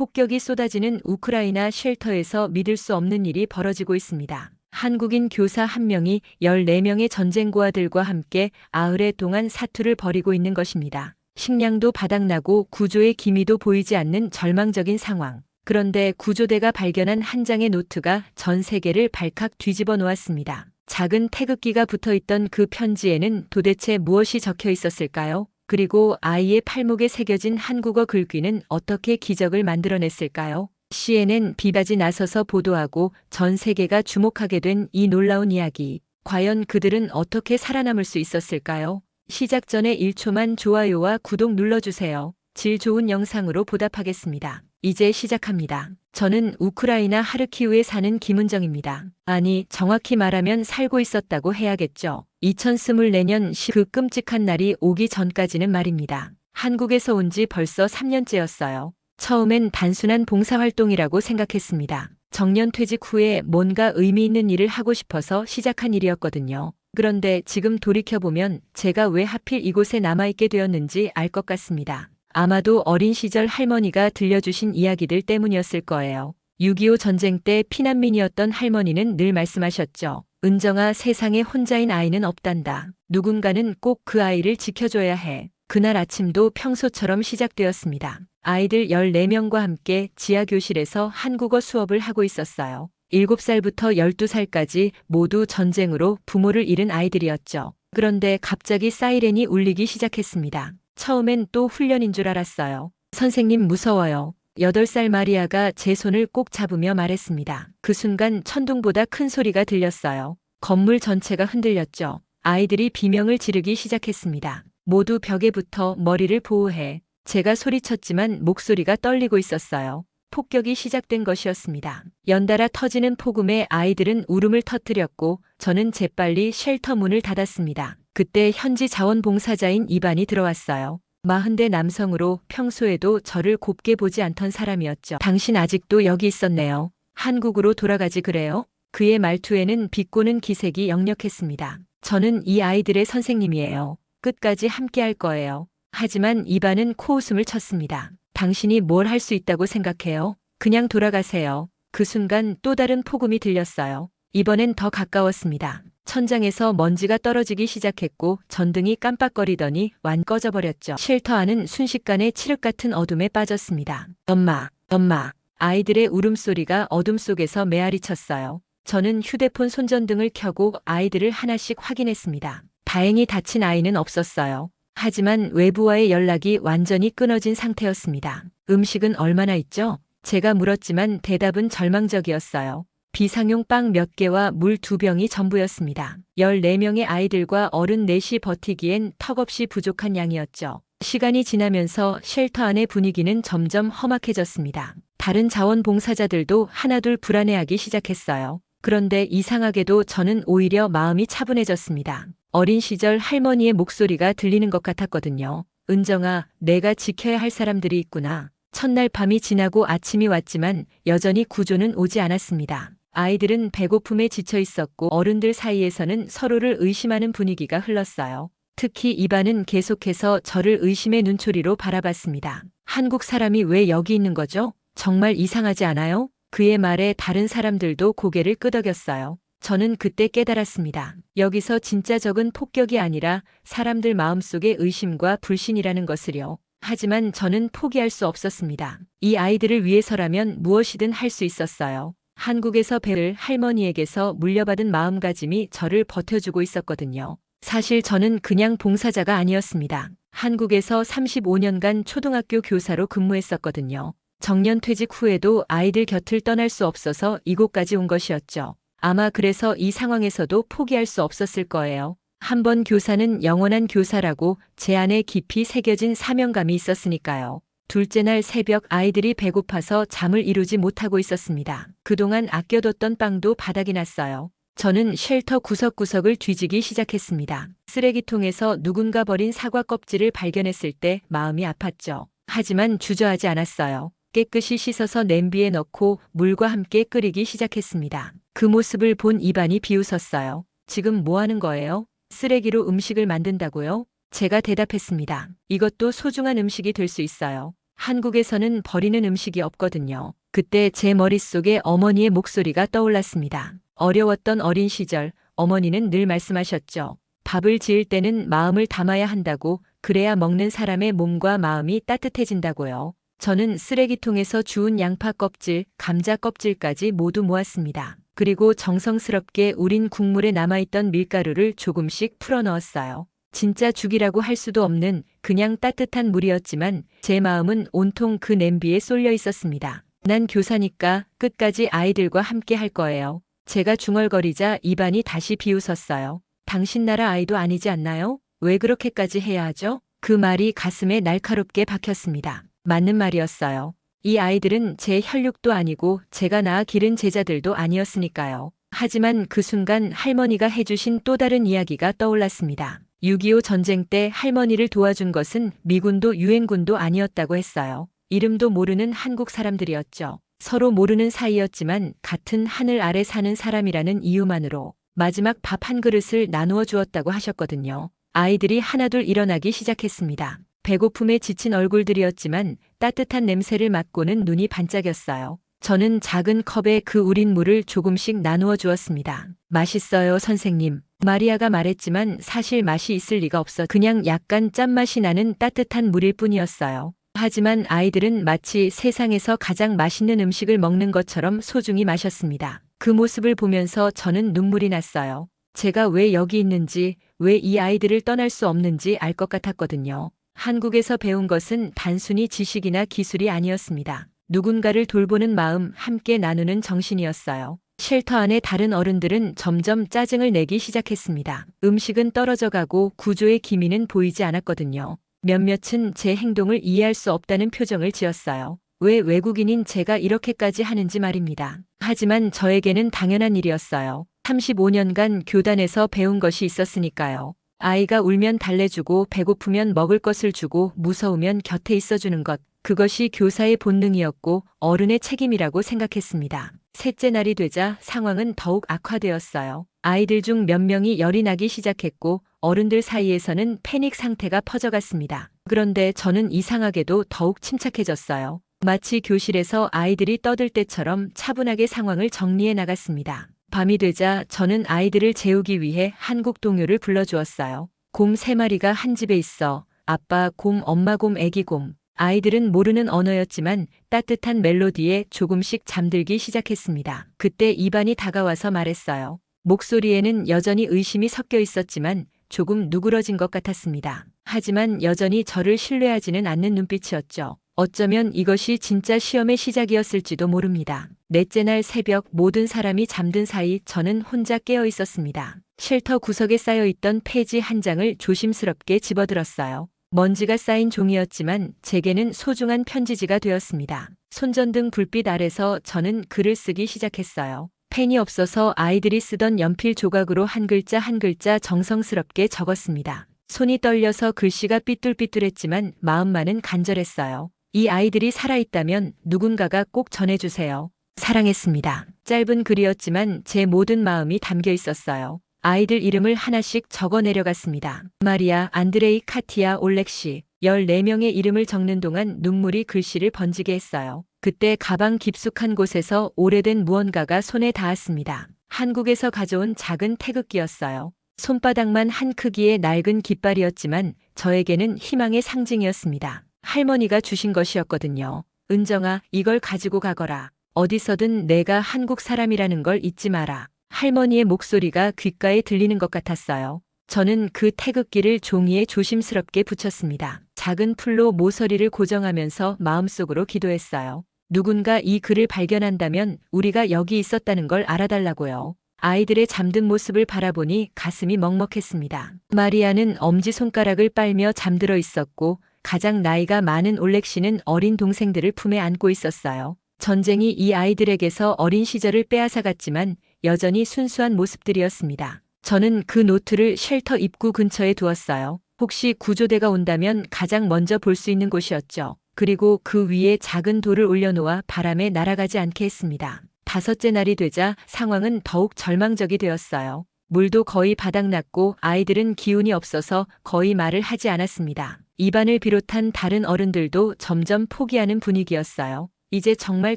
폭격이 쏟아지는 우크라이나 쉘터에서 믿을 수 없는 일이 벌어지고 있습니다. 한국인 교사 한 명이 14명의 전쟁고아들과 함께 아흘에 동안 사투를 벌이고 있는 것입니다. 식량도 바닥나고 구조의 기미도 보이지 않는 절망적인 상황. 그런데 구조대가 발견한 한 장의 노트가 전 세계를 발칵 뒤집어 놓았습니다. 작은 태극기가 붙어 있던 그 편지에는 도대체 무엇이 적혀 있었을까요? 그리고 아이의 팔목에 새겨진 한국어 글귀는 어떻게 기적을 만들어냈을까요? CNN 비바지 나서서 보도하고 전 세계가 주목하게 된 이 놀라운 이야기. 과연 그들은 어떻게 살아남을 수 있었을까요? 시작 전에 1초만 좋아요와 구독 눌러주세요. 질 좋은 영상으로 보답하겠습니다. 이제 시작합니다. 저는 우크라이나 하르키우에 사는 김은정입니다. 아니, 정확히 말하면 살고 있었다고 해야겠죠. 2024년 그 끔찍한 날이 오기 전까지는 말입니다. 한국에서 온 지 벌써 3년째였어요. 처음엔 단순한 봉사활동이라고 생각했습니다. 정년퇴직 후에 뭔가 의미 있는 일을 하고 싶어서 시작한 일이었거든요. 그런데 지금 돌이켜보면 제가 왜 하필 이곳에 남아있게 되었는지 알 것 같습니다. 아마도 어린 시절 할머니가 들려주신 이야기들 때문이었을 거예요. 6.25 전쟁 때 피난민이었던 할머니는 늘 말씀하셨죠. 은정아, 세상에 혼자인 아이는 없단다. 누군가는 꼭 그 아이를 지켜줘야 해. 그날 아침도 평소처럼 시작되었습니다. 아이들 14명과 함께 지하교실에서 한국어 수업을 하고 있었어요. 7살부터 12살까지 모두 전쟁으로 부모를 잃은 아이들이었죠. 그런데 갑자기 사이렌이 울리기 시작했습니다. 처음엔 또 훈련인 줄 알았어요. 선생님 무서워요. 8살 마리아가 제 손을 꼭 잡으며 말했습니다. 그 순간 천둥보다 큰 소리가 들렸어요. 건물 전체가 흔들렸죠. 아이들이 비명을 지르기 시작했습니다. 모두 벽에 붙어 머리를 보호해. 제가 소리쳤지만 목소리가 떨리고 있었어요. 폭격이 시작된 것이었습니다. 연달아 터지는 폭음에 아이들은 울음을 터뜨렸고 저는 재빨리 쉘터 문을 닫았습니다. 그때 현지 자원봉사자인 이반이 들어왔어요. 40대 남성으로 평소에도 저를 곱게 보지 않던 사람이었죠. 당신 아직도 여기 있었네요. 한국으로 돌아가지 그래요? 그의 말투에는 비꼬는 기색이 역력했습니다. 저는 이 아이들의 선생님이에요. 끝까지 함께 할 거예요. 하지만 이반은 코웃음을 쳤습니다. 당신이 뭘 할 수 있다고 생각해요? 그냥 돌아가세요. 그 순간 또 다른 폭음이 들렸어요. 이번엔 더 가까웠습니다. 천장에서 먼지가 떨어지기 시작했고 전등이 깜빡거리더니 완 꺼져버렸죠. 쉘터 안은 순식간에 칠흑 같은 어둠에 빠졌습니다. 엄마, 엄마. 아이들의 울음소리가 어둠 속에서 메아리 쳤어요. 저는 휴대폰 손전등을 켜고 아이들을 하나씩 확인했습니다. 다행히 다친 아이는 없었어요. 하지만 외부와의 연락이 완전히 끊어진 상태였습니다. 음식은 얼마나 있죠? 제가 물었지만 대답은 절망적이었어요. 비상용 빵 몇 개와 물 2병이 전부였습니다. 14명의 아이들과 어른 넷이 버티기엔 턱없이 부족한 양이었죠. 시간이 지나면서 쉘터 안의 분위기는 점점 험악해졌습니다. 다른 자원봉사자들도 하나둘 불안해하기 시작했어요. 그런데 이상하게도 저는 오히려 마음이 차분해졌습니다. 어린 시절 할머니의 목소리가 들리는 것 같았거든요. 은정아, 내가 지켜야 할 사람들이 있구나. 첫날 밤이 지나고 아침이 왔지만 여전히 구조는 오지 않았습니다. 아이들은 배고픔에 지쳐 있었고 어른들 사이에서는 서로를 의심하는 분위기가 흘렀어요. 특히 이반은 계속해서 저를 의심의 눈초리로 바라봤습니다. 한국 사람이 왜 여기 있는 거죠? 정말 이상하지 않아요? 그의 말에 다른 사람들도 고개를 끄덕였어요. 저는 그때 깨달았습니다. 여기서 진짜 적은 폭격이 아니라 사람들 마음속의 의심과 불신이라는 것을요. 하지만 저는 포기할 수 없었습니다. 이 아이들을 위해서라면 무엇이든 할 수 있었어요. 한국에서 배울 할머니에게서 물려받은 마음가짐이 저를 버텨주고 있었거든요. 사실 저는 그냥 봉사자가 아니었습니다. 한국에서 35년간 초등학교 교사로 근무했었거든요. 정년퇴직 후에도 아이들 곁을 떠날 수 없어서 이곳까지 온 것이었죠. 아마 그래서 이 상황에서도 포기할 수 없었을 거예요. 한 번 교사는 영원한 교사라고 제 안에 깊이 새겨진 사명감이 있었으니까요. 둘째 날 새벽 아이들이 배고파서 잠을 이루지 못하고 있었습니다. 그동안 아껴뒀던 빵도 바닥이 났어요. 저는 쉘터 구석구석을 뒤지기 시작했습니다. 쓰레기통에서 누군가 버린 사과 껍질을 발견했을 때 마음이 아팠죠. 하지만 주저하지 않았어요. 깨끗이 씻어서 냄비에 넣고 물과 함께 끓이기 시작했습니다. 그 모습을 본 이반이 비웃었어요. 지금 뭐 하는 거예요? 쓰레기로 음식을 만든다고요? 제가 대답했습니다. 이것도 소중한 음식이 될 수 있어요. 한국에서는 버리는 음식이 없거든요. 그때 제 머릿속에 어머니의 목소리가 떠올랐습니다. 어려웠던 어린 시절, 어머니는 늘 말씀하셨죠. 밥을 지을 때는 마음을 담아야 한다고, 그래야 먹는 사람의 몸과 마음이 따뜻해진다고요. 저는 쓰레기통에서 주운 양파 껍질, 감자 껍질까지 모두 모았습니다. 그리고 정성스럽게 우린 국물에 남아있던 밀가루를 조금씩 풀어 넣었어요. 진짜 죽이라고 할 수도 없는 그냥 따뜻한 물이었지만 제 마음은 온통 그 냄비에 쏠려 있었습니다. 난 교사니까 끝까지 아이들과 함께 할 거예요. 제가 중얼거리자 입안이 다시 비웃었어요. 당신 나라 아이도 아니지 않나요? 왜 그렇게까지 해야 하죠? 그 말이 가슴에 날카롭게 박혔습니다. 맞는 말이었어요. 이 아이들은 제 혈육도 아니고 제가 낳아 기른 제자들도 아니었으니까요. 하지만 그 순간 할머니가 해주신 또 다른 이야기가 떠올랐습니다. 6.25 전쟁 때 할머니를 도와준 것은 미군도 유엔군도 아니었다고 했어요. 이름도 모르는 한국 사람들이었죠. 서로 모르는 사이였지만 같은 하늘 아래 사는 사람이라는 이유만으로 마지막 밥 한 그릇을 나누어 주었다고 하셨거든요. 아이들이 하나둘 일어나기 시작했습니다. 배고픔에 지친 얼굴들이었지만 따뜻한 냄새를 맡고는 눈이 반짝였어요. 저는 작은 컵에 그 우린 물을 조금씩 나누어 주었습니다. 맛있어요, 선생님. 마리아가 말했지만 사실 맛이 있을 리가 없어 그냥 약간 짠맛이 나는 따뜻한 물일 뿐이었어요. 하지만 아이들은 마치 세상에서 가장 맛있는 음식을 먹는 것처럼 소중히 마셨습니다. 그 모습을 보면서 저는 눈물이 났어요. 제가 왜 여기 있는지, 왜 이 아이들을 떠날 수 없는지 알 것 같았거든요. 한국에서 배운 것은 단순히 지식이나 기술이 아니었습니다. 누군가를 돌보는 마음, 함께 나누는 정신이었어요. 쉘터 안의 다른 어른들은 점점 짜증을 내기 시작했습니다. 음식은 떨어져 가고 구조의 기미는 보이지 않았거든요. 몇몇은 제 행동을 이해할 수 없다는 표정을 지었어요. 왜 외국인인 제가 이렇게까지 하는지 말입니다. 하지만 저에게는 당연한 일이었어요. 35년간 교단에서 배운 것이 있었으니까요. 아이가 울면 달래주고 배고프면 먹을 것을 주고 무서우면 곁에 있어주는 것. 그것이 교사의 본능이었고 어른의 책임이라고 생각했습니다. 셋째 날이 되자 상황은 더욱 악화되었어요. 아이들 중 몇 명이 열이 나기 시작했고 어른들 사이에서는 패닉 상태가 퍼져갔습니다. 그런데 저는 이상하게도 더욱 침착해졌어요. 마치 교실에서 아이들이 떠들 때처럼 차분하게 상황을 정리해 나갔습니다. 밤이 되자 저는 아이들을 재우기 위해 한국 동요를 불러주었어요. 곰 3마리가 한 집에 있어. 아빠 곰, 엄마 곰, 애기 곰. 아이들은 모르는 언어였지만 따뜻한 멜로디에 조금씩 잠들기 시작했습니다. 그때 이반이 다가와서 말했어요. 목소리에는 여전히 의심이 섞여 있었지만 조금 누그러진 것 같았습니다. 하지만 여전히 저를 신뢰하지는 않는 눈빛이었죠. 어쩌면 이것이 진짜 시험의 시작이었을지도 모릅니다. 넷째 날 새벽 모든 사람이 잠든 사이 저는 혼자 깨어 있었습니다. 쉘터 구석에 쌓여있던 페이지 한 장을 조심스럽게 집어들었어요. 먼지가 쌓인 종이였지만 제게는 소중한 편지지가 되었습니다. 손전등 불빛 아래서 저는 글을 쓰기 시작했어요. 펜이 없어서 아이들이 쓰던 연필 조각으로 한 글자 한 글자 정성스럽게 적었습니다. 손이 떨려서 글씨가 삐뚤삐뚤했지만 마음만은 간절했어요. 이 아이들이 살아있다면 누군가가 꼭 전해주세요. 사랑했습니다. 짧은 글이었지만 제 모든 마음이 담겨 있었어요. 아이들 이름을 하나씩 적어 내려갔습니다. 마리아, 안드레이, 카티아, 올렉시. 14명의 이름을 적는 동안 눈물이 글씨를 번지게 했어요. 그때 가방 깊숙한 곳에서 오래된 무언가가 손에 닿았습니다. 한국에서 가져온 작은 태극기였어요. 손바닥만 한 크기의 낡은 깃발이었지만 저에게는 희망의 상징이었습니다. 할머니가 주신 것이었거든요. 은정아, 이걸 가지고 가거라. 어디서든 내가 한국 사람이라는 걸 잊지 마라. 할머니의 목소리가 귓가에 들리는 것 같았어요. 저는 그 태극기를 종이에 조심스럽게 붙였습니다. 작은 풀로 모서리를 고정하면서 마음속으로 기도했어요. 누군가 이 글을 발견한다면 우리가 여기 있었다는 걸 알아달라고요. 아이들의 잠든 모습을 바라보니 가슴이 먹먹했습니다. 마리아는 엄지손가락을 빨며 잠들어 있었고 가장 나이가 많은 올렉시는 어린 동생들을 품에 안고 있었어요. 전쟁이 이 아이들에게서 어린 시절을 빼앗아갔지만 여전히 순수한 모습들이었습니다. 저는 그 노트를 쉘터 입구 근처에 두었어요. 혹시 구조대가 온다면 가장 먼저 볼 수 있는 곳이었죠. 그리고 그 위에 작은 돌을 올려놓아 바람에 날아가지 않게 했습니다. 5째 날이 되자 상황은 더욱 절망적이 되었어요. 물도 거의 바닥났고 아이들은 기운이 없어서 거의 말을 하지 않았습니다. 이반을 비롯한 다른 어른들도 점점 포기하는 분위기였어요. 이제 정말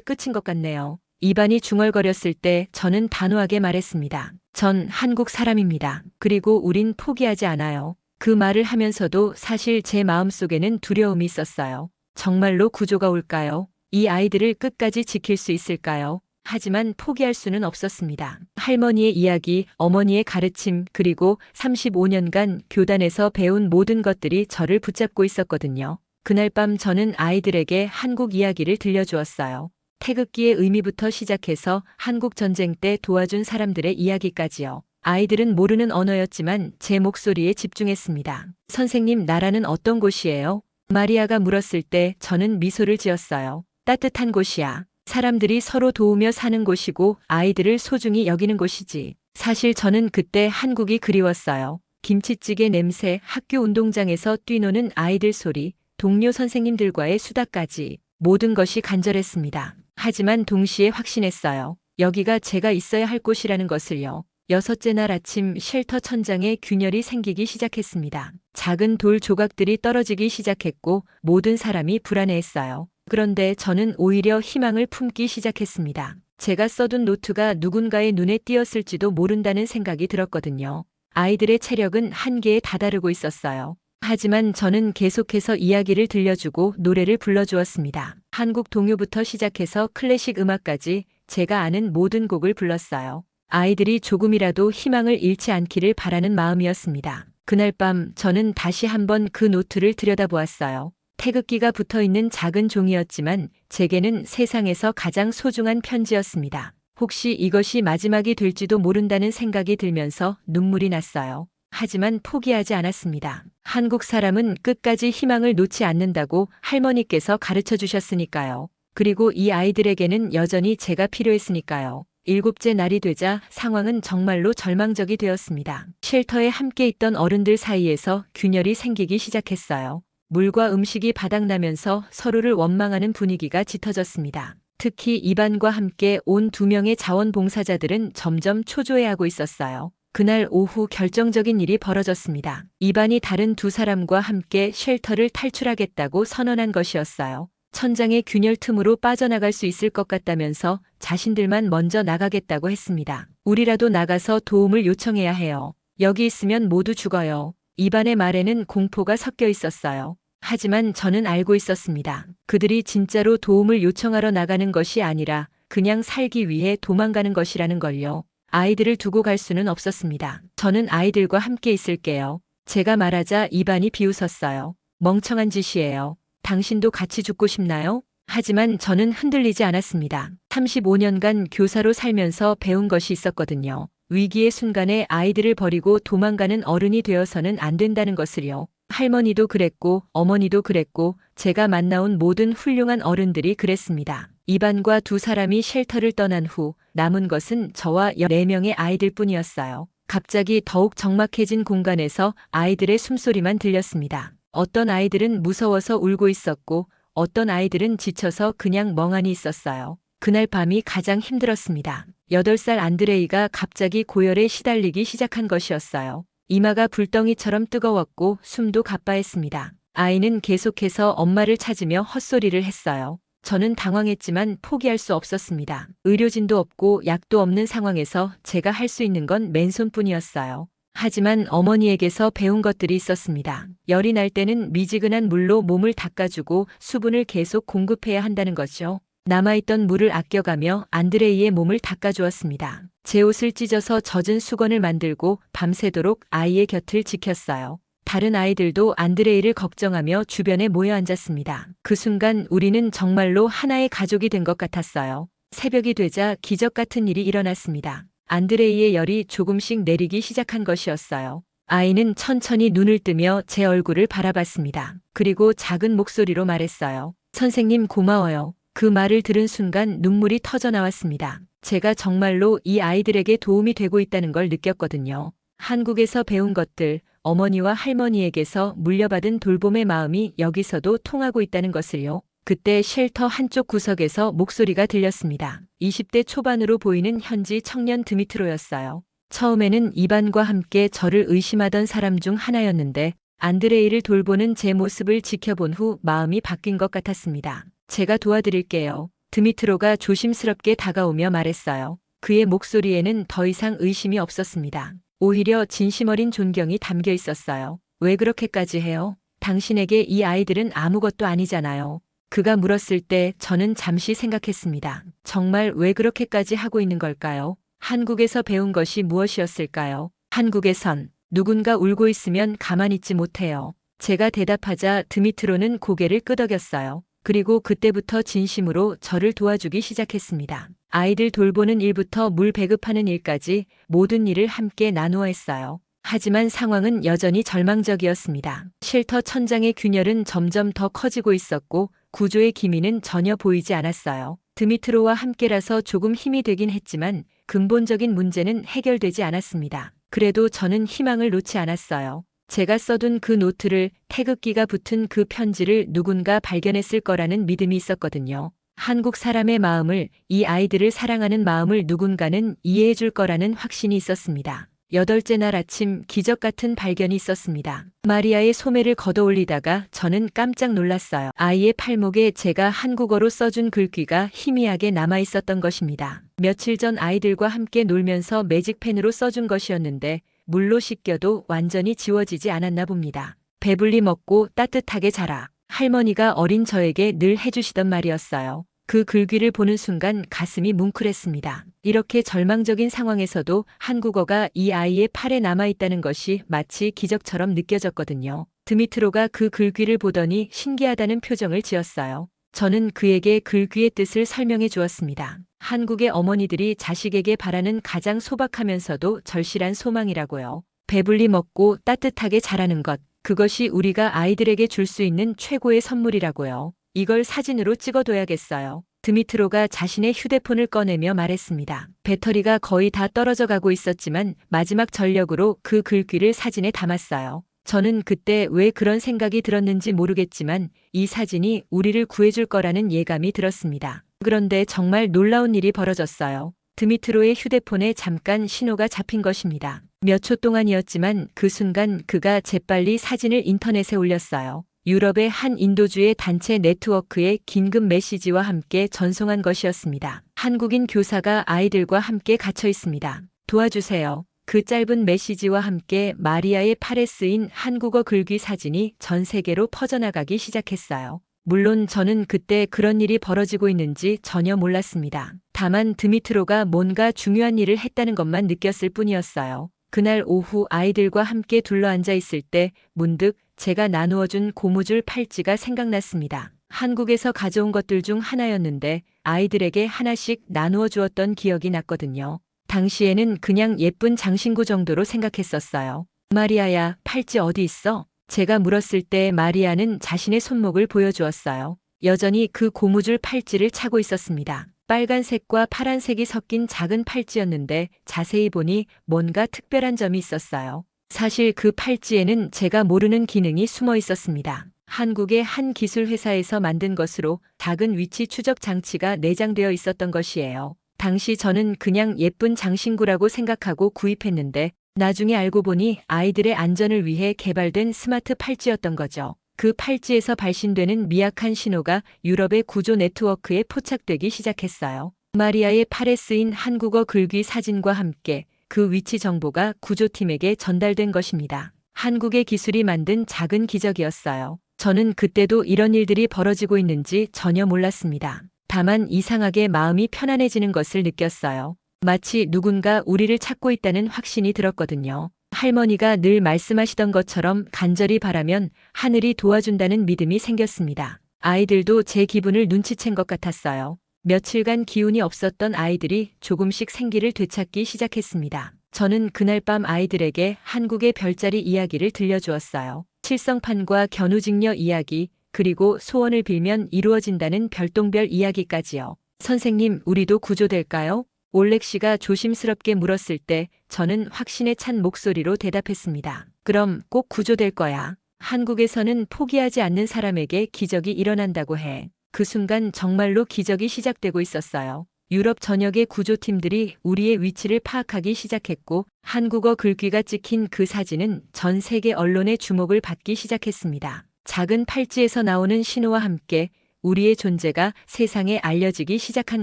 끝인 것 같네요. 이반이 중얼거렸을 때 저는 단호하게 말했습니다. 전 한국 사람입니다. 그리고 우린 포기하지 않아요. 그 말을 하면서도 사실 제 마음속에는 두려움이 있었어요. 정말로 구조가 올까요? 이 아이들을 끝까지 지킬 수 있을까요? 하지만 포기할 수는 없었습니다. 할머니의 이야기, 어머니의 가르침, 그리고 35년간 교단에서 배운 모든 것들이 저를 붙잡고 있었거든요. 그날 밤 저는 아이들에게 한국 이야기를 들려주었어요. 태극기의 의미부터 시작해서 한국 전쟁 때 도와준 사람들의 이야기까지요. 아이들은 모르는 언어였지만 제 목소리에 집중했습니다. 선생님, 나라는 어떤 곳이에요? 마리아가 물었을 때 저는 미소를 지었어요. 따뜻한 곳이야. 사람들이 서로 도우며 사는 곳이고 아이들을 소중히 여기는 곳이지. 사실 저는 그때 한국이 그리웠어요. 김치찌개 냄새, 학교 운동장에서 뛰노는 아이들 소리, 동료 선생님들과의 수다까지 모든 것이 간절했습니다. 하지만 동시에 확신했어요. 여기가 제가 있어야 할 곳이라는 것을요. 여섯째 날 아침 쉘터 천장에 균열이 생기기 시작했습니다. 작은 돌 조각들이 떨어지기 시작했고 모든 사람이 불안해했어요. 그런데 저는 오히려 희망을 품기 시작했습니다. 제가 써둔 노트가 누군가의 눈에 띄었을지도 모른다는 생각이 들었거든요. 아이들의 체력은 한계에 다다르고 있었어요. 하지만 저는 계속해서 이야기를 들려주고 노래를 불러주었습니다. 한국 동요부터 시작해서 클래식 음악까지 제가 아는 모든 곡을 불렀어요. 아이들이 조금이라도 희망을 잃지 않기를 바라는 마음이었습니다. 그날 밤 저는 다시 한번 그 노트를 들여다보았어요. 태극기가 붙어있는 작은 종이였지만 제게는 세상에서 가장 소중한 편지였습니다. 혹시 이것이 마지막이 될지도 모른다는 생각이 들면서 눈물이 났어요. 하지만 포기하지 않았습니다. 한국 사람은 끝까지 희망을 놓지 않는다고 할머니께서 가르쳐 주셨으니까요. 그리고 이 아이들에게는 여전히 제가 필요했으니까요. 7째 날이 되자 상황은 정말로 절망적이 되었습니다. 쉘터에 함께 있던 어른들 사이에서 균열이 생기기 시작했어요. 물과 음식이 바닥나면서 서로를 원망하는 분위기가 짙어졌습니다. 특히 이반과 함께 온 2명의 자원봉사자들은 점점 초조해하고 있었어요. 그날 오후 결정적인 일이 벌어졌습니다. 이반이 다른 2사람과 함께 쉘터를 탈출하겠다고 선언한 것이었어요. 천장의 균열 틈으로 빠져나갈 수 있을 것 같다면서 자신들만 먼저 나가겠다고 했습니다. 우리라도 나가서 도움을 요청해야 해요. 여기 있으면 모두 죽어요. 이반의 말에는 공포가 섞여 있었어요. 하지만 저는 알고 있었습니다. 그들이 진짜로 도움을 요청하러 나가는 것이 아니라 그냥 살기 위해 도망가는 것이라는 걸요. 아이들을 두고 갈 수는 없었습니다. 저는 아이들과 함께 있을게요. 제가 말하자 이반이 비웃었어요. 멍청한 짓이에요. 당신도 같이 죽고 싶나요? 하지만 저는 흔들리지 않았습니다. 35년간 교사로 살면서 배운 것이 있었거든요. 위기의 순간에 아이들을 버리고 도망가는 어른이 되어서는 안 된다는 것을요. 할머니도 그랬고 어머니도 그랬고 제가 만나온 모든 훌륭한 어른들이 그랬습니다. 이반과 2사람이 쉘터를 떠난 후 남은 것은 저와 14명의 아이들 뿐이었어요. 갑자기 더욱 적막해진 공간에서 아이들의 숨소리만 들렸습니다. 어떤 아이들은 무서워서 울고 있었고 어떤 아이들은 지쳐서 그냥 멍하니 있었어요. 그날 밤이 가장 힘들었습니다. 8살 안드레이가 갑자기 고열에 시달리기 시작한 것이었어요. 이마가 불덩이처럼 뜨거웠고 숨도 가빠했습니다. 아이는 계속해서 엄마를 찾으며 헛소리를 했어요. 저는 당황했지만 포기할 수 없었습니다. 의료진도 없고 약도 없는 상황에서 제가 할 수 있는 건 맨손뿐이었어요. 하지만 어머니에게서 배운 것들이 있었습니다. 열이 날 때는 미지근한 물로 몸을 닦아주고 수분을 계속 공급해야 한다는 거죠. 남아있던 물을 아껴가며 안드레이의 몸을 닦아주었습니다. 제 옷을 찢어서 젖은 수건을 만들고 밤새도록 아이의 곁을 지켰어요. 다른 아이들도 안드레이를 걱정하며 주변에 모여 앉았습니다. 그 순간 우리는 정말로 하나의 가족이 된 것 같았어요. 새벽이 되자 기적 같은 일이 일어났습니다. 안드레이의 열이 조금씩 내리기 시작한 것이었어요. 아이는 천천히 눈을 뜨며 제 얼굴을 바라봤습니다. 그리고 작은 목소리로 말했어요. 선생님 고마워요. 그 말을 들은 순간 눈물이 터져 나왔습니다. 제가 정말로 이 아이들에게 도움이 되고 있다는 걸 느꼈거든요. 한국에서 배운 것들, 어머니와 할머니에게서 물려받은 돌봄의 마음이 여기서도 통하고 있다는 것을요. 그때 쉘터 한쪽 구석에서 목소리가 들렸습니다. 20대 초반으로 보이는 현지 청년 드미트로였어요. 처음에는 이반과 함께 저를 의심하던 사람 중 하나였는데 안드레이를 돌보는 제 모습을 지켜본 후 마음이 바뀐 것 같았습니다. 제가 도와드릴게요. 드미트로가 조심스럽게 다가오며 말했어요. 그의 목소리에는 더 이상 의심이 없었습니다. 오히려 진심 어린 존경이 담겨 있었어요. 왜 그렇게까지 해요? 당신에게 이 아이들은 아무것도 아니잖아요. 그가 물었을 때 저는 잠시 생각했습니다. 정말 왜 그렇게까지 하고 있는 걸까요? 한국에서 배운 것이 무엇이었을까요? 한국에선 누군가 울고 있으면 가만히 있지 못해요. 제가 대답하자 드미트로는 고개를 끄덕였어요. 그리고 그때부터 진심으로 저를 도와주기 시작했습니다. 아이들 돌보는 일부터 물 배급하는 일까지 모든 일을 함께 나누어 했어요. 하지만 상황은 여전히 절망적이었습니다. 쉘터 천장의 균열은 점점 더 커지고 있었고 구조의 기미는 전혀 보이지 않았어요. 드미트로와 함께라서 조금 힘이 되긴 했지만 근본적인 문제는 해결되지 않았습니다. 그래도 저는 희망을 놓지 않았어요. 제가 써둔 그 노트를 태극기가 붙은 그 편지를 누군가 발견했을 거라는 믿음이 있었거든요. 한국 사람의 마음을, 이 아이들을 사랑하는 마음을 누군가는 이해해 줄 거라는 확신이 있었습니다. 8째 날 아침 기적 같은 발견이 있었습니다. 마리아의 소매를 걷어올리다가 저는 깜짝 놀랐어요. 아이의 팔목에 제가 한국어로 써준 글귀가 희미하게 남아 있었던 것입니다. 며칠 전 아이들과 함께 놀면서 매직펜으로 써준 것이었는데 물로 씻겨도 완전히 지워지지 않았나 봅니다. 배불리 먹고 따뜻하게 자라. 할머니가 어린 저에게 늘 해주시던 말이었어요. 그 글귀를 보는 순간 가슴이 뭉클했습니다. 이렇게 절망적인 상황에서도 한국어가 이 아이의 팔에 남아있다는 것이 마치 기적처럼 느껴졌거든요. 드미트로가 그 글귀를 보더니 신기하다는 표정을 지었어요. 저는 그에게 글귀의 뜻을 설명해 주었습니다. 한국의 어머니들이 자식에게 바라는 가장 소박하면서도 절실한 소망이라고요. 배불리 먹고 따뜻하게 자라는 것, 그것이 우리가 아이들에게 줄 수 있는 최고의 선물이라고요. 이걸 사진으로 찍어둬야겠어요. 드미트로가 자신의 휴대폰을 꺼내며 말했습니다. 배터리가 거의 다 떨어져 가고 있었지만 마지막 전력으로 그 글귀를 사진에 담았어요. 저는 그때 왜 그런 생각이 들었는지 모르겠지만 이 사진이 우리를 구해줄 거라는 예감이 들었습니다. 그런데 정말 놀라운 일이 벌어졌어요. 드미트로의 휴대폰에 잠깐 신호가 잡힌 것입니다. 몇 초 동안이었지만 그 순간 그가 재빨리 사진을 인터넷에 올렸어요. 유럽의 한 인도주의 단체 네트워크에 긴급 메시지와 함께 전송한 것이었습니다. 한국인 교사가 아이들과 함께 갇혀 있습니다. 도와주세요. 그 짧은 메시지와 함께 마리아의 팔에 쓰인 한국어 글귀 사진이 전 세계로 퍼져나가기 시작했어요. 물론 저는 그때 그런 일이 벌어지고 있는지 전혀 몰랐습니다. 다만 드미트로가 뭔가 중요한 일을 했다는 것만 느꼈을 뿐이었어요. 그날 오후 아이들과 함께 둘러앉아 있을 때 문득 제가 나누어준 고무줄 팔찌가 생각났습니다. 한국에서 가져온 것들 중 하나였는데 아이들에게 하나씩 나누어 주었던 기억이 났거든요. 당시에는 그냥 예쁜 장신구 정도로 생각했었어요. 마리아야, 팔찌 어디 있어? 제가 물었을 때 마리아는 자신의 손목을 보여주었어요. 여전히 그 고무줄 팔찌를 차고 있었습니다. 빨간색과 파란색이 섞인 작은 팔찌였는데 자세히 보니 뭔가 특별한 점이 있었어요. 사실 그 팔찌에는 제가 모르는 기능이 숨어 있었습니다. 한국의 한 기술 회사에서 만든 것으로 작은 위치 추적 장치가 내장되어 있었던 것이에요. 당시 저는 그냥 예쁜 장신구라고 생각하고 구입했는데 나중에 알고 보니 아이들의 안전을 위해 개발된 스마트 팔찌였던 거죠. 그 팔찌에서 발신되는 미약한 신호가 유럽의 구조 네트워크에 포착되기 시작했어요. 마리아의 팔에 쓰인 한국어 글귀 사진과 함께 그 위치 정보가 구조팀에게 전달된 것입니다. 한국의 기술이 만든 작은 기적이었어요. 저는 그때도 이런 일들이 벌어지고 있는지 전혀 몰랐습니다. 다만 이상하게 마음이 편안해지는 것을 느꼈어요. 마치 누군가 우리를 찾고 있다는 확신이 들었거든요. 할머니가 늘 말씀하시던 것처럼 간절히 바라면 하늘이 도와준다는 믿음이 생겼습니다. 아이들도 제 기분을 눈치챈 것 같았어요. 며칠간 기운이 없었던 아이들이 조금씩 생기를 되찾기 시작했습니다. 저는 그날 밤 아이들에게 한국의 별자리 이야기를 들려주었어요. 칠성판과 견우직녀 이야기, 그리고 소원을 빌면 이루어진다는 별똥별 이야기까지요. 선생님, 우리도 구조될까요? 올렉 씨가 조심스럽게 물었을 때 저는 확신에 찬 목소리로 대답했습니다. 그럼 꼭 구조될 거야. 한국에서는 포기하지 않는 사람에게 기적이 일어난다고 해. 그 순간 정말로 기적이 시작되고 있었어요. 유럽 전역의 구조팀들이 우리의 위치를 파악하기 시작했고 한국어 글귀가 찍힌 그 사진은 전 세계 언론의 주목을 받기 시작했습니다. 작은 팔찌에서 나오는 신호와 함께 우리의 존재가 세상에 알려지기 시작한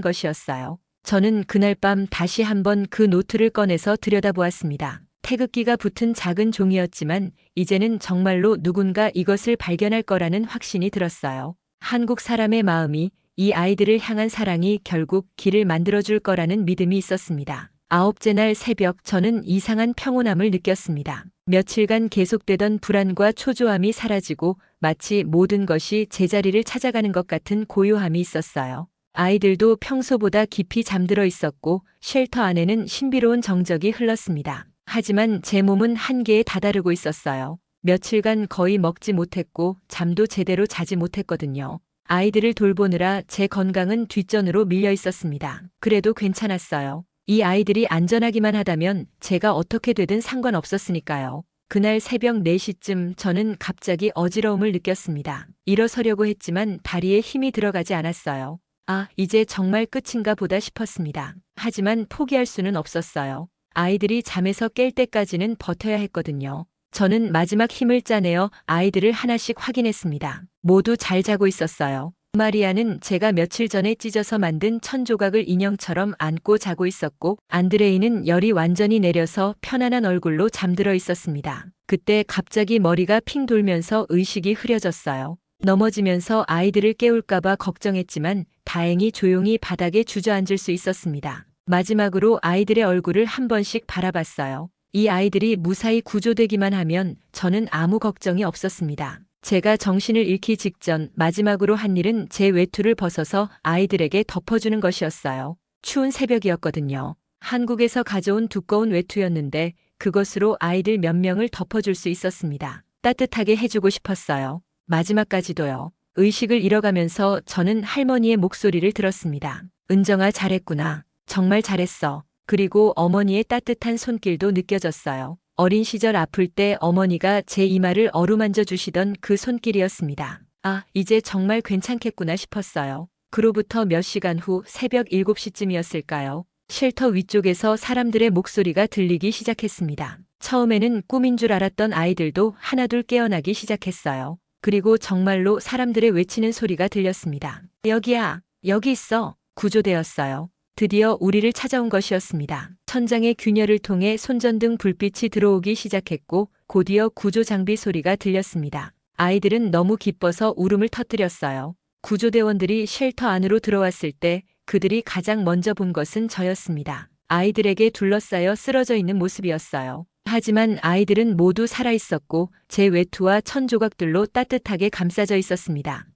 것이었어요. 저는 그날 밤 다시 한번 그 노트를 꺼내서 들여다보았습니다. 태극기가 붙은 작은 종이였지만 이제는 정말로 누군가 이것을 발견할 거라는 확신이 들었어요. 한국 사람의 마음이, 이 아이들을 향한 사랑이 결국 길을 만들어줄 거라는 믿음이 있었습니다. 9째 날 새벽 저는 이상한 평온함을 느꼈습니다. 며칠간 계속되던 불안과 초조함이 사라지고 마치 모든 것이 제자리를 찾아가는 것 같은 고요함이 있었어요. 아이들도 평소보다 깊이 잠들어 있었고 쉘터 안에는 신비로운 정적이 흘렀습니다. 하지만 제 몸은 한계에 다다르고 있었어요. 며칠간 거의 먹지 못했고 잠도 제대로 자지 못했거든요. 아이들을 돌보느라 제 건강은 뒷전으로 밀려 있었습니다. 그래도 괜찮았어요. 이 아이들이 안전하기만 하다면 제가 어떻게 되든 상관없었으니까요. 그날 새벽 4시쯤 저는 갑자기 어지러움을 느꼈습니다. 일어서려고 했지만 다리에 힘이 들어가지 않았어요. 아, 이제 정말 끝인가 보다 싶었습니다. 하지만 포기할 수는 없었어요. 아이들이 잠에서 깰 때까지는 버텨야 했거든요. 저는 마지막 힘을 짜내어 아이들을 하나씩 확인했습니다. 모두 잘 자고 있었어요. 마리아는 제가 며칠 전에 찢어서 만든 천조각을 인형처럼 안고 자고 있었고 안드레이는 열이 완전히 내려서 편안한 얼굴로 잠들어 있었습니다. 그때 갑자기 머리가 핑 돌면서 의식이 흐려졌어요. 넘어지면서 아이들을 깨울까봐 걱정했지만 다행히 조용히 바닥에 주저앉을 수 있었습니다. 마지막으로 아이들의 얼굴을 한 번씩 바라봤어요. 이 아이들이 무사히 구조되기만 하면 저는 아무 걱정이 없었습니다. 제가 정신을 잃기 직전 마지막으로 한 일은 제 외투를 벗어서 아이들에게 덮어주는 것이었어요. 추운 새벽이었거든요. 한국에서 가져온 두꺼운 외투였는데 그것으로 아이들 몇 명을 덮어줄 수 있었습니다. 따뜻하게 해주고 싶었어요. 마지막까지도요. 의식을 잃어가면서 저는 할머니의 목소리를 들었습니다. 은정아, 잘했구나. 정말 잘했어. 그리고 어머니의 따뜻한 손길도 느껴졌어요. 어린 시절 아플 때 어머니가 제 이마를 어루만져 주시던 그 손길이었습니다. 아, 이제 정말 괜찮겠구나 싶었어요. 그로부터 몇 시간 후 새벽 7시쯤이었을까요? 쉘터 위쪽에서 사람들의 목소리가 들리기 시작했습니다. 처음에는 꿈인 줄 알았던 아이들도 하나둘 깨어나기 시작했어요. 그리고 정말로 사람들의 외치는 소리가 들렸습니다. 여기야, 여기 있어. 구조되었어요. 드디어 우리를 찾아온 것이었습니다. 천장의 균열을 통해 손전등 불빛이 들어오기 시작했고 곧이어 구조 장비 소리가 들렸습니다. 아이들은 너무 기뻐서 울음을 터뜨렸어요. 구조대원들이 쉘터 안으로 들어왔을 때 그들이 가장 먼저 본 것은 저였습니다. 아이들에게 둘러싸여 쓰러져 있는 모습이었어요. 하지만 아이들은 모두 살아있었고 제 외투와 천조각들로 따뜻하게 감싸져 있었습니다.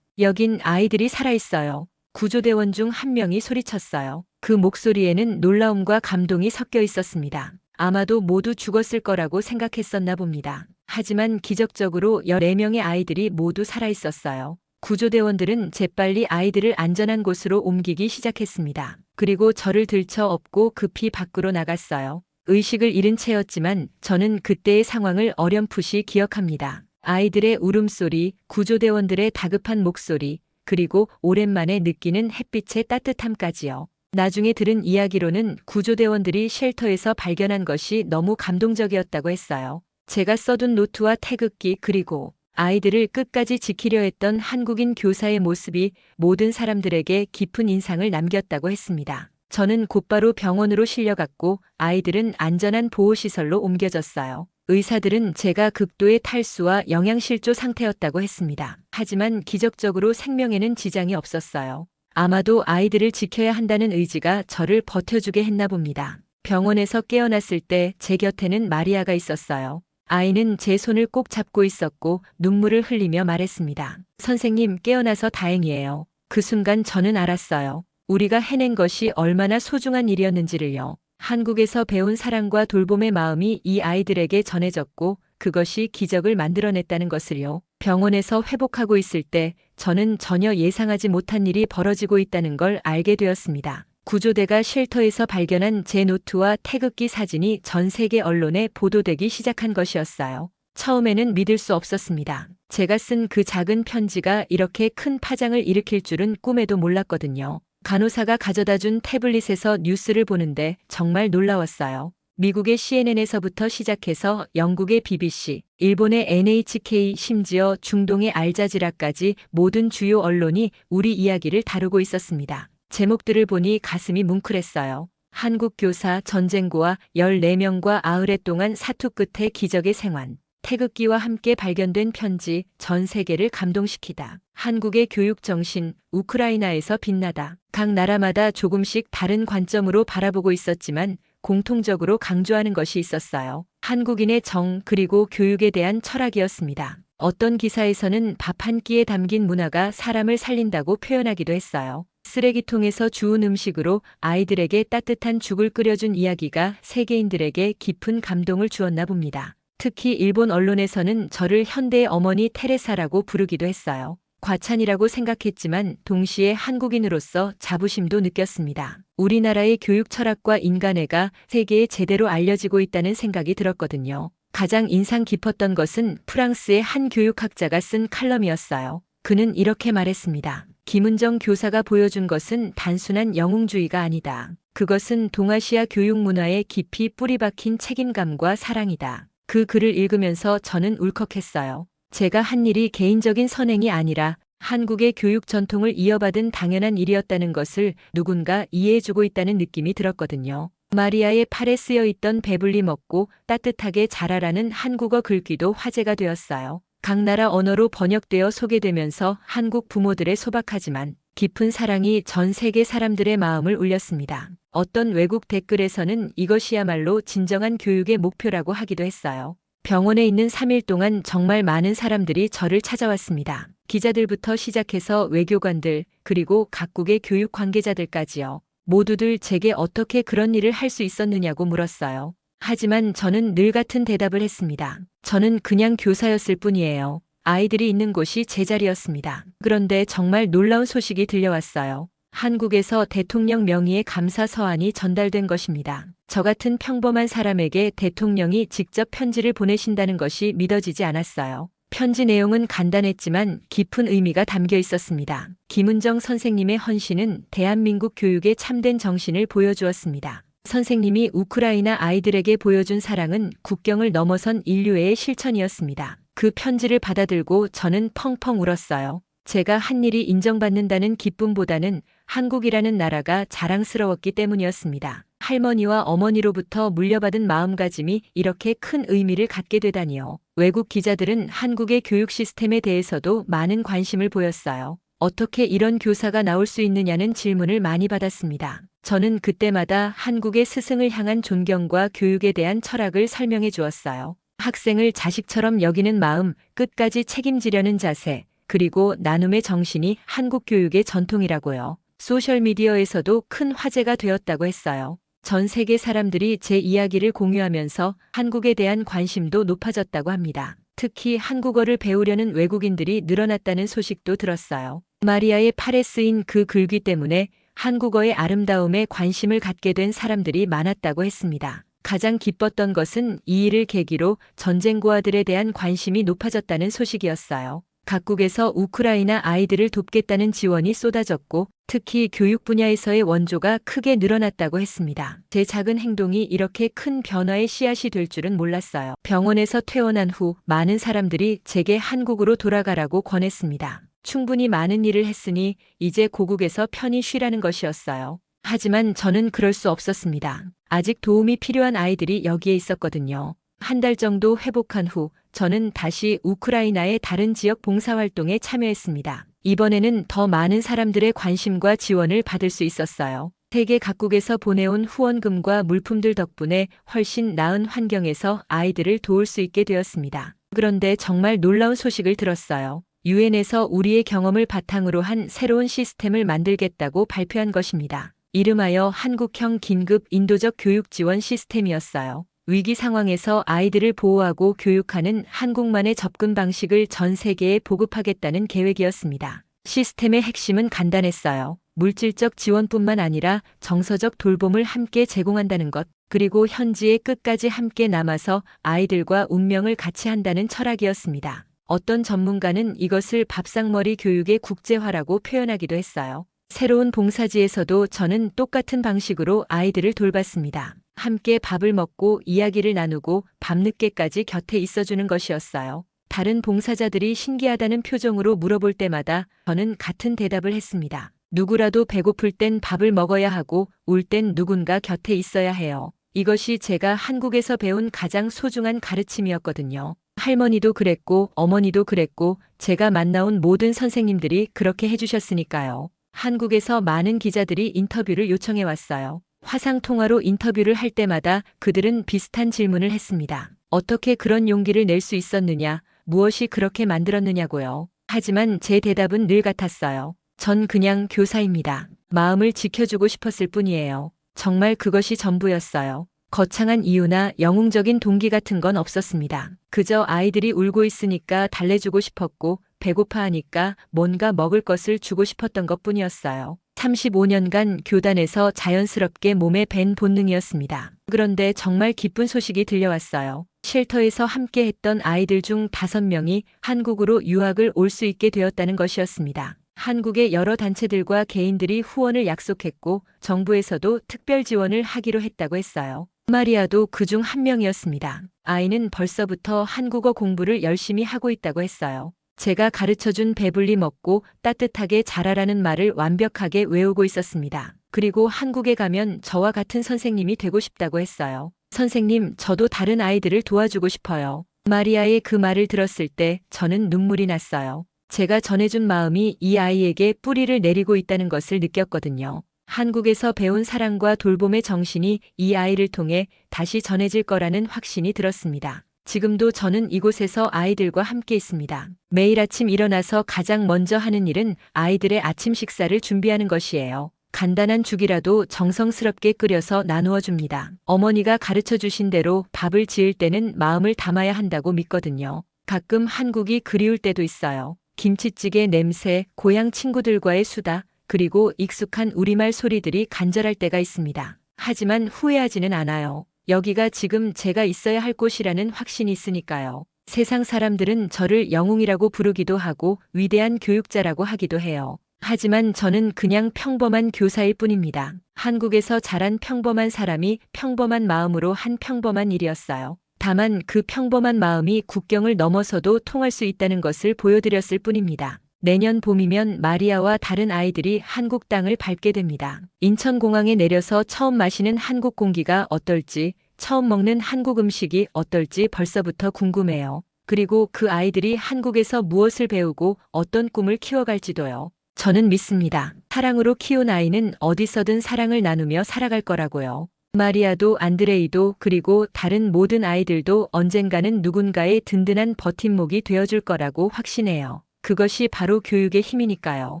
여긴 아이들이 살아있어요. 구조대원 중 한 명이 소리쳤어요. 그 목소리에는 놀라움과 감동이 섞여 있었습니다. 아마도 모두 죽었을 거라고 생각했었나 봅니다. 하지만 기적적으로 14명의 아이들이 모두 살아있었어요. 구조대원들은 재빨리 아이들을 안전한 곳으로 옮기기 시작했습니다. 그리고 저를 들쳐 업고 급히 밖으로 나갔어요. 의식을 잃은 채였지만 저는 그때의 상황을 어렴풋이 기억합니다. 아이들의 울음소리, 구조대원들의 다급한 목소리, 그리고 오랜만에 느끼는 햇빛의 따뜻함까지요. 나중에 들은 이야기로는 구조대원들이 쉘터에서 발견한 것이 너무 감동적이었다고 했어요. 제가 써둔 노트와 태극기 그리고 아이들을 끝까지 지키려 했던 한국인 교사의 모습이 모든 사람들에게 깊은 인상을 남겼다고 했습니다. 저는 곧바로 병원으로 실려갔고 아이들은 안전한 보호시설로 옮겨졌어요. 의사들은 제가 극도의 탈수와 영양실조 상태였다고 했습니다. 하지만 기적적으로 생명에는 지장이 없었어요. 아마도 아이들을 지켜야 한다는 의지가 저를 버텨주게 했나 봅니다. 병원에서 깨어났을 때 제 곁에는 마리아가 있었어요. 아이는 제 손을 꼭 잡고 있었고 눈물을 흘리며 말했습니다. 선생님, 깨어나서 다행이에요. 그 순간 저는 알았어요. 우리가 해낸 것이 얼마나 소중한 일이었는지를요. 한국에서 배운 사랑과 돌봄의 마음이 이 아이들에게 전해졌고 그것이 기적을 만들어냈다는 것을요. 병원에서 회복하고 있을 때 저는 전혀 예상하지 못한 일이 벌어지고 있다는 걸 알게 되었습니다. 구조대가 쉘터에서 발견한 제 노트와 태극기 사진이 전 세계 언론에 보도되기 시작한 것이었어요. 처음에는 믿을 수 없었습니다. 제가 쓴 그 작은 편지가 이렇게 큰 파장을 일으킬 줄은 꿈에도 몰랐거든요. 간호사가 가져다 준 태블릿에서 뉴스를 보는데 정말 놀라웠어요. 미국의 CNN에서부터 시작해서 영국의 BBC, 일본의 NHK, 심지어 중동의 알자지라까지 모든 주요 언론이 우리 이야기를 다루고 있었습니다. 제목들을 보니 가슴이 뭉클했어요. 한국 교사 전쟁고아 14명과 90일 동안 사투 끝에 기적의 생還. 태극기와 함께 발견된 편지, 전 세계를 감동시키다. 한국의 교육 정신, 우크라이나에서 빛나다. 각 나라마다 조금씩 다른 관점으로 바라보고 있었지만 공통적으로 강조하는 것이 있었어요. 한국인의 정, 그리고 교육에 대한 철학이었습니다. 어떤 기사에서는 밥 한 끼에 담긴 문화가 사람을 살린다고 표현하기도 했어요. 쓰레기통에서 주운 음식으로 아이들에게 따뜻한 죽을 끓여준 이야기가 세계인들에게 깊은 감동을 주었나 봅니다. 특히 일본 언론에서는 저를 현대의 어머니 테레사라고 부르기도 했어요. 과찬이라고 생각했지만 동시에 한국인으로서 자부심도 느꼈습니다. 우리나라의 교육 철학과 인간애가 세계에 제대로 알려지고 있다는 생각이 들었거든요. 가장 인상 깊었던 것은 프랑스의 한 교육학자가 쓴 칼럼이었어요. 그는 이렇게 말했습니다. 김은정 교사가 보여준 것은 단순한 영웅주의가 아니다. 그것은 동아시아 교육 문화에 깊이 뿌리박힌 책임감과 사랑이다. 그 글을 읽으면서 저는 울컥했어요. 제가 한 일이 개인적인 선행이 아니라 한국의 교육 전통을 이어받은 당연한 일이었다는 것을 누군가 이해해주고 있다는 느낌이 들었거든요. 마리아의 팔에 쓰여 있던 배불리 먹고 따뜻하게 자라라는 한국어 글귀도 화제가 되었어요. 각 나라 언어로 번역되어 소개되면서 한국 부모들의 소박하지만 깊은 사랑이 전 세계 사람들의 마음을 울렸습니다. 어떤 외국 댓글에서는 이것이야말로 진정한 교육의 목표라고 하기도 했어요. 병원에 있는 3일 동안 정말 많은 사람들이 저를 찾아왔습니다. 기자들부터 시작해서 외교관들, 그리고 각국의 교육 관계자들까지요. 모두들 제게 어떻게 그런 일을 할 수 있었느냐고 물었어요. 하지만 저는 늘 같은 대답을 했습니다. 저는 그냥 교사였을 뿐이에요. 아이들이 있는 곳이 제 자리였습니다. 그런데 정말 놀라운 소식이 들려왔어요. 한국에서 대통령 명의의 감사 서한이 전달된 것입니다. 저 같은 평범한 사람에게 대통령이 직접 편지를 보내신다는 것이 믿어지지 않았어요. 편지 내용은 간단했지만 깊은 의미가 담겨 있었습니다. 김은정 선생님의 헌신은 대한민국 교육의 참된 정신을 보여주었습니다. 선생님이 우크라이나 아이들에게 보여준 사랑은 국경을 넘어선 인류애의 실천이었습니다. 그 편지를 받아들고 저는 펑펑 울었어요. 제가 한 일이 인정받는다는 기쁨보다는 한국이라는 나라가 자랑스러웠기 때문이었습니다. 할머니와 어머니로부터 물려받은 마음가짐이 이렇게 큰 의미를 갖게 되다니요. 외국 기자들은 한국의 교육 시스템에 대해서도 많은 관심을 보였어요. 어떻게 이런 교사가 나올 수 있느냐는 질문을 많이 받았습니다. 저는 그때마다 한국의 스승을 향한 존경과 교육에 대한 철학을 설명해 주었어요. 학생을 자식처럼 여기는 마음, 끝까지 책임지려는 자세, 그리고 나눔의 정신이 한국 교육의 전통이라고요. 소셜미디어에서도 큰 화제가 되었다고 했어요. 전 세계 사람들이 제 이야기를 공유하면서 한국에 대한 관심도 높아졌다고 합니다. 특히 한국어를 배우려는 외국인들이 늘어났다는 소식도 들었어요. 마리아의 팔에 쓰인 그 글귀 때문에 한국어의 아름다움에 관심을 갖게 된 사람들이 많았다고 했습니다. 가장 기뻤던 것은 이 일을 계기로 전쟁고아들에 대한 관심이 높아졌다는 소식이었어요. 각국에서 우크라이나 아이들을 돕겠다는 지원이 쏟아졌고 특히 교육 분야에서의 원조가 크게 늘어났다고 했습니다. 제 작은 행동이 이렇게 큰 변화의 씨앗이 될 줄은 몰랐어요. 병원에서 퇴원한 후 많은 사람들이 제게 한국으로 돌아가라고 권했습니다. 충분히 많은 일을 했으니 이제 고국에서 편히 쉬라는 것이었어요. 하지만 저는 그럴 수 없었습니다. 아직 도움이 필요한 아이들이 여기에 있었거든요. 한 달 정도 회복한 후 저는 다시 우크라이나의 다른 지역 봉사활동에 참여했습니다. 이번에는 더 많은 사람들의 관심과 지원을 받을 수 있었어요. 세계 각국에서 보내온 후원금과 물품들 덕분에 훨씬 나은 환경에서 아이들을 도울 수 있게 되었습니다. 그런데 정말 놀라운 소식을 들었어요. 유엔에서 우리의 경험을 바탕으로 한 새로운 시스템을 만들겠다고 발표한 것입니다. 이름하여 한국형 긴급 인도적 교육 지원 시스템이었어요. 위기 상황에서 아이들을 보호하고 교육하는 한국만의 접근 방식을 전 세계에 보급하겠다는 계획이었습니다. 시스템의 핵심은 간단했어요. 물질적 지원뿐만 아니라 정서적 돌봄을 함께 제공한다는 것, 그리고 현지에 끝까지 함께 남아서 아이들과 운명을 같이 한다는 철학이었습니다. 어떤 전문가는 이것을 밥상머리 교육의 국제화라고 표현하기도 했어요. 새로운 봉사지에서도 저는 똑같은 방식으로 아이들을 돌봤습니다. 함께 밥을 먹고 이야기를 나누고 밤늦게까지 곁에 있어주는 것이었어요. 다른 봉사자들이 신기하다는 표정으로 물어볼 때마다 저는 같은 대답을 했습니다. 누구라도 배고플 땐 밥을 먹어야 하고 울 땐 누군가 곁에 있어야 해요. 이것이 제가 한국에서 배운 가장 소중한 가르침이었거든요. 할머니도 그랬고 어머니도 그랬고 제가 만나온 모든 선생님들이 그렇게 해주셨으니까요. 한국에서 많은 기자들이 인터뷰를 요청해 왔어요. 화상통화로 인터뷰를 할 때마다 그들은 비슷한 질문을 했습니다. 어떻게 그런 용기를 낼 수 있었느냐, 무엇이 그렇게 만들었느냐고요. 하지만 제 대답은 늘 같았어요. 전 그냥 교사입니다. 마음을 지켜주고 싶었을 뿐이에요. 정말 그것이 전부였어요. 거창한 이유나 영웅적인 동기 같은 건 없었습니다. 그저 아이들이 울고 있으니까 달래주고 싶었고 배고파하니까 뭔가 먹을 것을 주고 싶었던 것뿐이었어요. 35년간 교단에서 자연스럽게 몸에 밴 본능이었습니다. 그런데 정말 기쁜 소식이 들려왔어요. 쉘터에서 함께 했던 아이들 중 5명이 한국으로 유학을 올 수 있게 되었다는 것이었습니다. 한국의 여러 단체들과 개인들이 후원을 약속했고 정부에서도 특별 지원을 하기로 했다고 했어요. 마리아도 그중 한 명이었습니다. 아이는 벌써부터 한국어 공부를 열심히 하고 있다고 했어요. 제가 가르쳐준 배불리 먹고 따뜻하게 자라라는 말을 완벽하게 외우고 있었습니다. 그리고 한국에 가면 저와 같은 선생님이 되고 싶다고 했어요. 선생님, 저도 다른 아이들을 도와주고 싶어요. 마리아의 그 말을 들었을 때 저는 눈물이 났어요. 제가 전해준 마음이 이 아이에게 뿌리를 내리고 있다는 것을 느꼈거든요. 한국에서 배운 사랑과 돌봄의 정신이 이 아이를 통해 다시 전해질 거라는 확신이 들었습니다. 지금도 저는 이곳에서 아이들과 함께 있습니다. 매일 아침 일어나서 가장 먼저 하는 일은 아이들의 아침 식사를 준비하는 것이에요. 간단한 죽이라도 정성스럽게 끓여서 나누어 줍니다. 어머니가 가르쳐 주신 대로 밥을 지을 때는 마음을 담아야 한다고 믿거든요. 가끔 한국이 그리울 때도 있어요. 김치찌개 냄새, 고향 친구들과의 수다, 그리고 익숙한 우리말 소리들이 간절할 때가 있습니다. 하지만 후회하지는 않아요. 여기가 지금 제가 있어야 할 곳이라는 확신이 있으니까요. 세상 사람들은 저를 영웅이라고 부르기도 하고 위대한 교육자라고 하기도 해요. 하지만 저는 그냥 평범한 교사일 뿐입니다. 한국에서 자란 평범한 사람이 평범한 마음으로 한 평범한 일이었어요. 다만 그 평범한 마음이 국경을 넘어서도 통할 수 있다는 것을 보여드렸을 뿐입니다. 내년 봄이면 마리아와 다른 아이들이 한국 땅을 밟게 됩니다. 인천공항에 내려서 처음 마시는 한국 공기가 어떨지, 처음 먹는 한국 음식이 어떨지 벌써부터 궁금해요. 그리고 그 아이들이 한국에서 무엇을 배우고 어떤 꿈을 키워갈지도요. 저는 믿습니다. 사랑으로 키운 아이는 어디서든 사랑을 나누며 살아갈 거라고요. 마리아도 안드레이도 그리고 다른 모든 아이들도 언젠가는 누군가의 든든한 버팀목이 되어줄 거라고 확신해요. 그것이 바로 교육의 힘이니까요.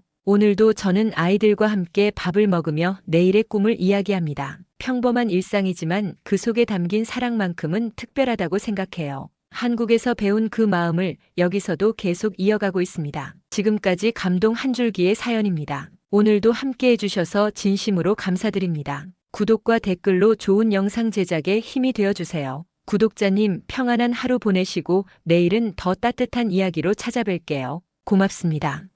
오늘도 저는 아이들과 함께 밥을 먹으며 내일의 꿈을 이야기합니다. 평범한 일상이지만 그 속에 담긴 사랑만큼은 특별하다고 생각해요. 한국에서 배운 그 마음을 여기서도 계속 이어가고 있습니다. 지금까지 감동 한 줄기의 사연입니다. 오늘도 함께 해주셔서 진심으로 감사드립니다. 구독과 댓글로 좋은 영상 제작에 힘이 되어주세요. 구독자님, 평안한 하루 보내시고 내일은 더 따뜻한 이야기로 찾아뵐게요. 고맙습니다.